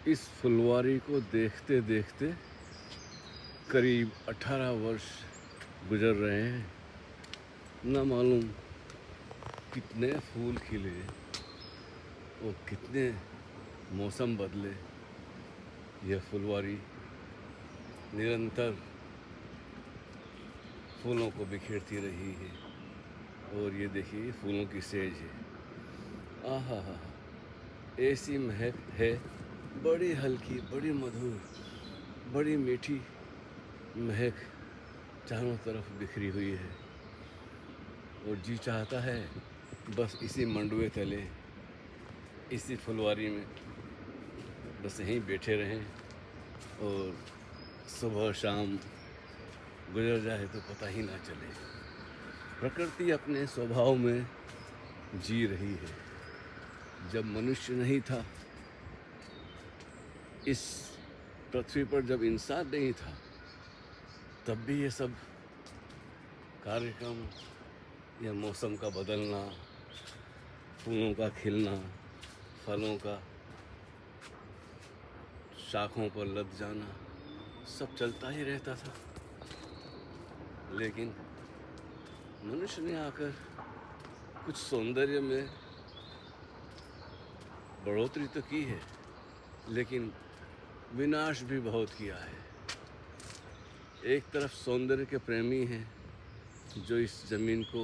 इस फुलवारी को देखते देखते करीब 18 वर्ष गुजर रहे हैं। न मालूम कितने फूल खिले और कितने मौसम बदले। यह फुलवारी निरंतर फूलों को बिखेरती रही है। और ये देखिए फूलों की सेज है। आहा हा, ऐसी महक है, बड़ी हल्की, बड़ी मधुर, बड़ी मीठी महक चारों तरफ बिखरी हुई है। और जी चाहता है बस इसी मंडुए तले, इसी फुलवारी में बस यहीं बैठे रहें और सुबह शाम गुजर जाए तो पता ही ना चले। प्रकृति अपने स्वभाव में जी रही है। जब मनुष्य नहीं था इस पृथ्वी पर, जब इंसान नहीं था, तब भी ये सब कार्यक्रम या मौसम का बदलना, फूलों का खिलना, फलों का शाखों पर लद जाना, सब चलता ही रहता था। लेकिन मनुष्य ने आकर कुछ सौंदर्य में बढ़ोतरी तो की है, लेकिन विनाश भी बहुत किया है। एक तरफ सौंदर्य के प्रेमी हैं जो इस ज़मीन को,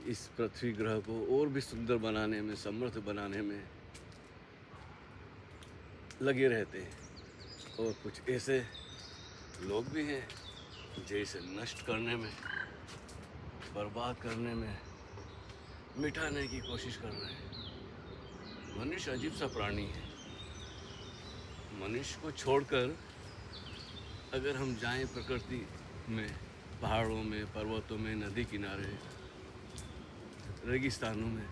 इस पृथ्वी ग्रह को और भी सुंदर बनाने में, समृद्ध बनाने में लगे रहते हैं। और कुछ ऐसे लोग भी हैं जो इसे नष्ट करने में, बर्बाद करने में, मिटाने की कोशिश कर रहे हैं। मनुष्य अजीब सा प्राणी है। मनुष्य को छोड़कर अगर हम जाएं प्रकृति में, पहाड़ों में, पर्वतों में, नदी किनारे, रेगिस्तानों में,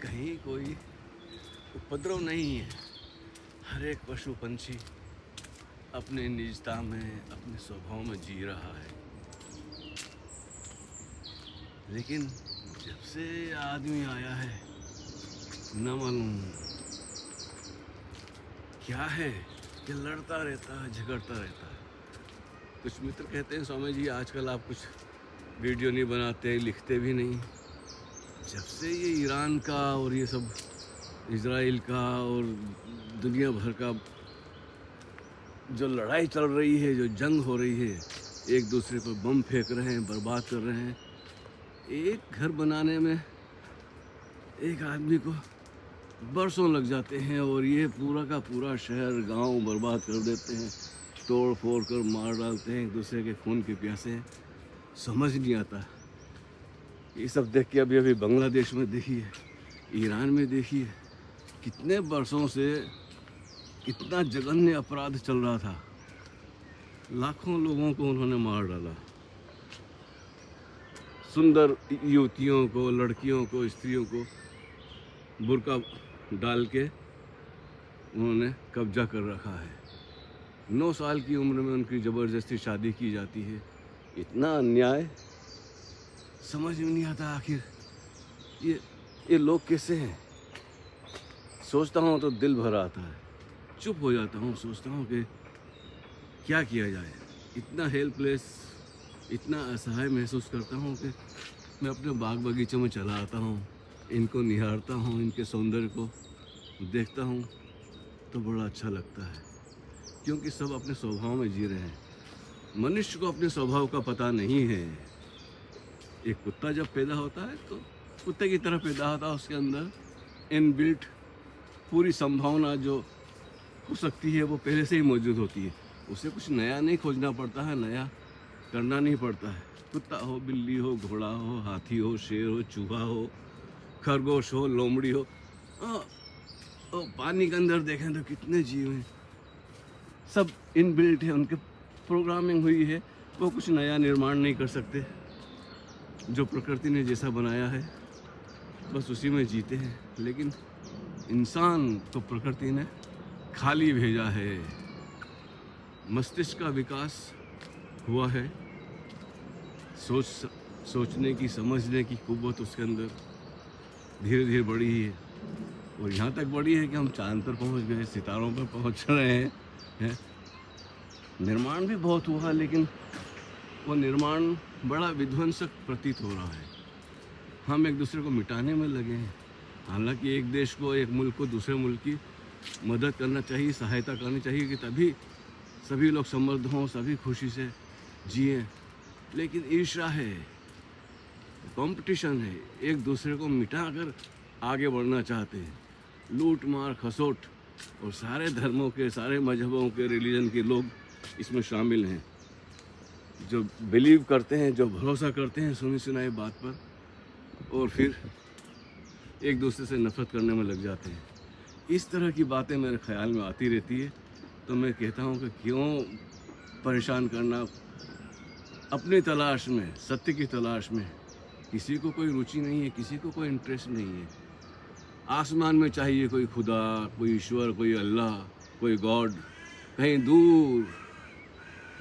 कहीं कोई उपद्रव नहीं है। हर एक पशु पंछी अपने निजता में, अपने स्वभाव में जी रहा है। लेकिन जब से आदमी आया है, न मालूम क्या है कि लड़ता रहता है, झगड़ता रहता है। कुछ मित्र कहते हैं स्वामी जी आजकल आप कुछ वीडियो नहीं बनाते, लिखते भी नहीं। जब से ये ईरान का और ये सब इजराइल का और दुनिया भर का जो लड़ाई चल रही है, जो जंग हो रही है, एक दूसरे पर बम फेंक रहे हैं, बर्बाद कर रहे हैं। एक घर बनाने में एक आदमी को बरसों लग जाते हैं और ये पूरा का पूरा शहर, गांव बर्बाद कर देते हैं, तोड़ फोड़ कर मार डालते हैं एक दूसरे के खून के प्यासे। समझ नहीं आता। ये सब देख के अभी बांग्लादेश में देखिए, ईरान में देखिए, कितने बरसों से इतना जघन्य अपराध चल रहा था। लाखों लोगों को उन्होंने मार डाला। सुंदर युवतियों को, लड़कियों को, स्त्रियों को बुर्का डाल के उन्होंने कब्जा कर रखा है। 9 साल की उम्र में उनकी ज़बरदस्ती शादी की जाती है। इतना अन्याय समझ में नहीं आता। आखिर ये लोग कैसे हैं? सोचता हूँ तो दिल भर आता है, चुप हो जाता हूँ, सोचता हूँ कि क्या किया जाए। इतना हेल्पलेस, इतना असहाय महसूस करता हूँ कि मैं अपने बाग बगीचे में चला आता हूँ, इनको निहारता हूँ, इनके सौंदर्य को देखता हूँ तो बड़ा अच्छा लगता है। क्योंकि सब अपने स्वभाव में जी रहे हैं। मनुष्य को अपने स्वभाव का पता नहीं है। एक कुत्ता जब पैदा होता है तो कुत्ते की तरह पैदा होता है। उसके अंदर इनबिल्ट पूरी संभावना जो हो सकती है वो पहले से ही मौजूद होती है। उसे कुछ नया नहीं खोजना पड़ता है, नया करना नहीं पड़ता है। कुत्ता हो, बिल्ली हो, घोड़ा हो, हाथी हो, शेर हो, चूहा हो, खरगोश हो, लोमड़ी हो, पानी के अंदर देखें तो कितने जीव हैं, सब इनबिल्ट है, उनके प्रोग्रामिंग हुई है। वो कुछ नया निर्माण नहीं कर सकते। जो प्रकृति ने जैसा बनाया है बस उसी में जीते हैं। लेकिन इंसान को प्रकृति ने खाली भेजा है। मस्तिष्क का विकास हुआ है, सोचने की, समझने की कुव्वत उसके अंदर धीरे धीरे बढ़ी है। और यहाँ तक बढ़ी है कि हम चांद पर पहुँच गए, सितारों पर पहुँच रहे हैं। निर्माण भी बहुत हुआ, लेकिन वो निर्माण बड़ा विध्वंसक प्रतीत हो रहा है। हम एक दूसरे को मिटाने में लगे हैं। हालांकि एक देश को, एक मुल्क को दूसरे मुल्क की मदद करना चाहिए, सहायता करनी चाहिए कि तभी सभी लोग समृद्ध हों, सभी खुशी से जिए। लेकिन ईर्ष्या है, कंपटीशन है, एक दूसरे को मिटाकर आगे बढ़ना चाहते हैं। लूट मार खसोट, और सारे धर्मों के, सारे मजहबों के, रिलीजन के लोग इसमें शामिल हैं, जो बिलीव करते हैं, जो भरोसा करते हैं सुनी सुनाई बात पर, और फिर एक दूसरे से नफरत करने में लग जाते हैं। इस तरह की बातें मेरे ख्याल में आती रहती है। तो मैं कहता हूँ कि क्यों परेशान करना अपनी तलाश में, सत्य की तलाश में। किसी को कोई रुचि नहीं है, किसी को कोई इंटरेस्ट नहीं है। आसमान में चाहिए कोई खुदा, कोई ईश्वर, कोई अल्लाह, कोई गॉड। कहीं दूर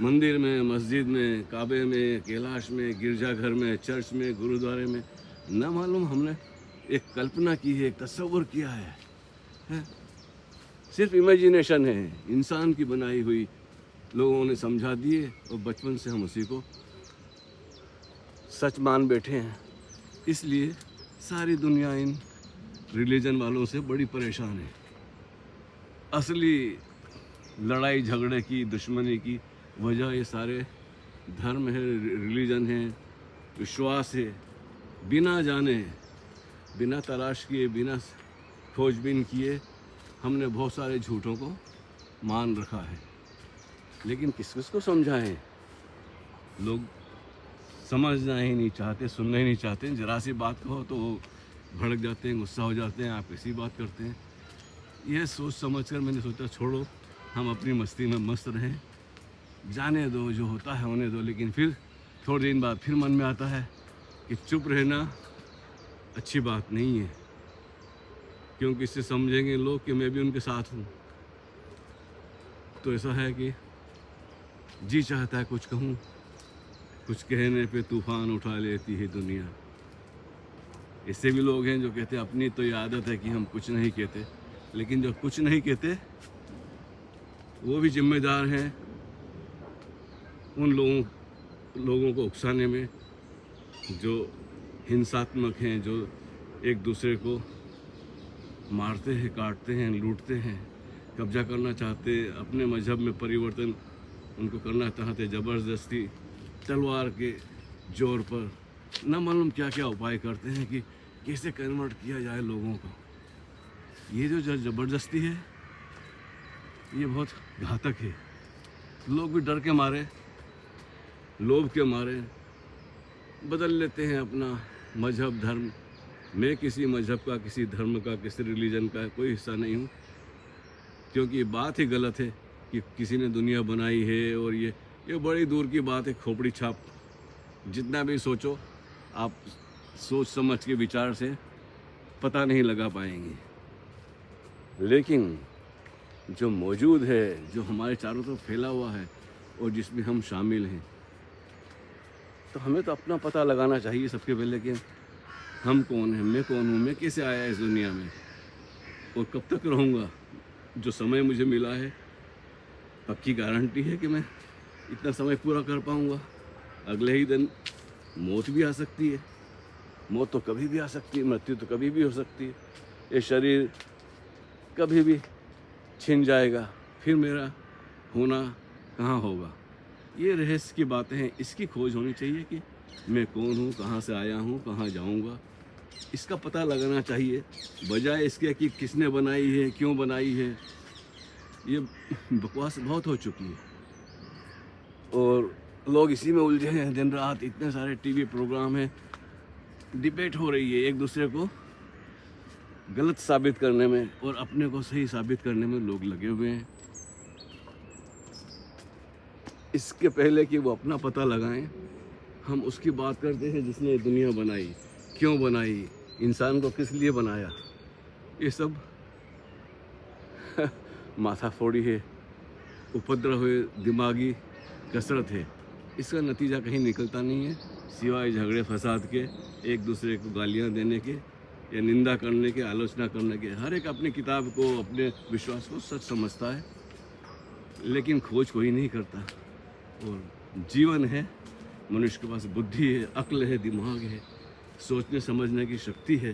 मंदिर में, मस्जिद में, काबे में, कैलाश में, गिरजाघर में, चर्च में, गुरुद्वारे में, न मालूम हमने एक कल्पना की है, एक तस्वर किया है? सिर्फ इमेजिनेशन है, इंसान की बनाई हुई, लोगों ने समझा दिए और बचपन से हम उसी को सच मान बैठे हैं। इसलिए सारी दुनिया इन रिलीजन वालों से बड़ी परेशान है। असली लड़ाई झगड़े की, दुश्मनी की वजह ये सारे धर्म है, रिलीजन है, विश्वास है। बिना जाने, बिना तलाश किए, बिना खोजबीन किए हमने बहुत सारे झूठों को मान रखा है। लेकिन किस किस को समझाएं? लोग समझना ही नहीं चाहते, सुनना ही नहीं चाहते। जरा सी बात कहो तो वो भड़क जाते हैं, गुस्सा हो जाते हैं, आप ऐसी बात करते हैं। यह सोच समझकर मैंने सोचा छोड़ो, हम अपनी मस्ती में मस्त रहें, जाने दो, जो होता है होने दो। लेकिन फिर थोड़े दिन बाद फिर मन में आता है कि चुप रहना अच्छी बात नहीं है, क्योंकि इससे समझेंगे लोग कि मैं भी उनके साथ हूँ। तो ऐसा है कि जी चाहता है कुछ कहूँ, कुछ कहने पे तूफान उठा लेती है दुनिया। इससे भी लोग हैं जो कहते हैं अपनी तो ये आदत है कि हम कुछ नहीं कहते, लेकिन जो कुछ नहीं कहते वो भी जिम्मेदार हैं उन लोगों को उकसाने में, जो हिंसात्मक हैं, जो एक दूसरे को मारते हैं, काटते हैं, लूटते हैं, कब्जा करना चाहते, अपने मजहब में परिवर्तन उनको करना चाहते, ज़बरदस्ती तलवार के जोर पर न मालूम क्या क्या उपाय करते हैं कि कैसे कन्वर्ट किया जाए लोगों को। ये जो ज़बरदस्ती है ये बहुत घातक है। लोग भी डर के मारे, लोभ के मारे बदल लेते हैं अपना मजहब, धर्म। मैं किसी मजहब का, किसी धर्म का, किसी रिलीजन का कोई हिस्सा नहीं हूँ, क्योंकि ये बात ही गलत है कि किसी ने दुनिया बनाई है। और ये बड़ी दूर की बात है, खोपड़ी छाप। जितना भी सोचो आप सोच समझ के विचार से पता नहीं लगा पाएंगे। लेकिन जो मौजूद है, जो हमारे चारों तरफ फैला हुआ है और जिसमें हम शामिल हैं, तो हमें तो अपना पता लगाना चाहिए सबके पहले कि हम कौन हैं, मैं कौन हूँ, मैं कैसे आया इस दुनिया में और कब तक रहूँगा। जो समय मुझे मिला है, पक्की गारंटी है कि मैं इतना समय पूरा कर पाऊँगा। अगले ही दिन मौत भी आ सकती है। मौत तो कभी भी आ सकती है, मृत्यु तो कभी भी हो सकती है। ये शरीर कभी भी छिन जाएगा, फिर मेरा होना कहाँ होगा। ये रहस्य की बातें हैं, इसकी खोज होनी चाहिए कि मैं कौन हूँ, कहाँ से आया हूँ, कहाँ जाऊँगा। इसका पता लगाना चाहिए, बजाय इसके कि किसने बनाई है, क्यों बनाई है। ये बकवास बहुत हो चुकी है और लोग इसी में उलझे हैं दिन रात। इतने सारे टीवी प्रोग्राम हैं, डिबेट हो रही है, एक दूसरे को गलत साबित करने में और अपने को सही साबित करने में लोग लगे हुए हैं। इसके पहले कि वो अपना पता लगाएं, हम उसकी बात करते हैं जिसने ये दुनिया बनाई, क्यों बनाई, इंसान को किस लिए बनाया। ये सब माथाफोड़ी है, उपद्रव है, दिमागी कसरत है। इसका नतीजा कहीं निकलता नहीं है सिवाय झगड़े फसाद के, एक दूसरे को गालियां देने के या निंदा करने के, आलोचना करने के। हर एक अपनी किताब को, अपने विश्वास को सच समझता है, लेकिन खोज कोई नहीं करता। और जीवन है, मनुष्य के पास बुद्धि है, अक्ल है, दिमाग है, सोचने समझने की शक्ति है,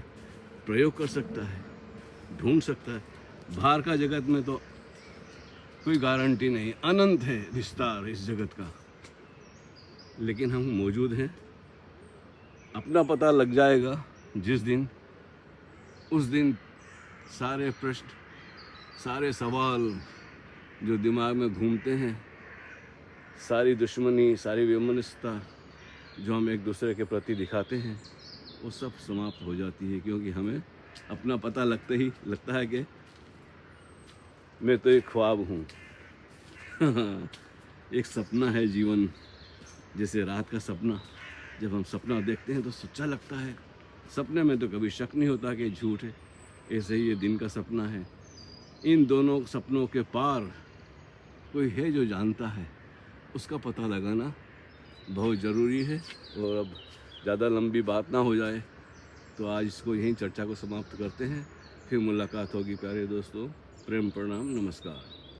प्रयोग कर सकता है, ढूंढ सकता है। बाहर का जगत में तो कोई गारंटी नहीं, अनंत है विस्तार इस जगत का, लेकिन हम मौजूद हैं। अपना पता लग जाएगा जिस दिन, उस दिन सारे प्रश्न, सारे सवाल जो दिमाग में घूमते हैं, सारी दुश्मनी, सारी वैमनस्यता जो हम एक दूसरे के प्रति दिखाते हैं, वो सब समाप्त हो जाती है, क्योंकि हमें अपना पता लगता है कि मैं तो एक ख्वाब हूँ। एक सपना है जीवन, जैसे रात का सपना। जब हम सपना देखते हैं तो सच्चा लगता है, सपने में तो कभी शक नहीं होता कि झूठ है। ऐसे ही ये दिन का सपना है। इन दोनों सपनों के पार कोई है जो जानता है, उसका पता लगाना बहुत ज़रूरी है। और अब ज़्यादा लंबी बात ना हो जाए तो आज इसको यहीं चर्चा को समाप्त करते हैं। फिर मुलाकात होगी प्यारे दोस्तों। प्रेम प्रणाम, नमस्कार।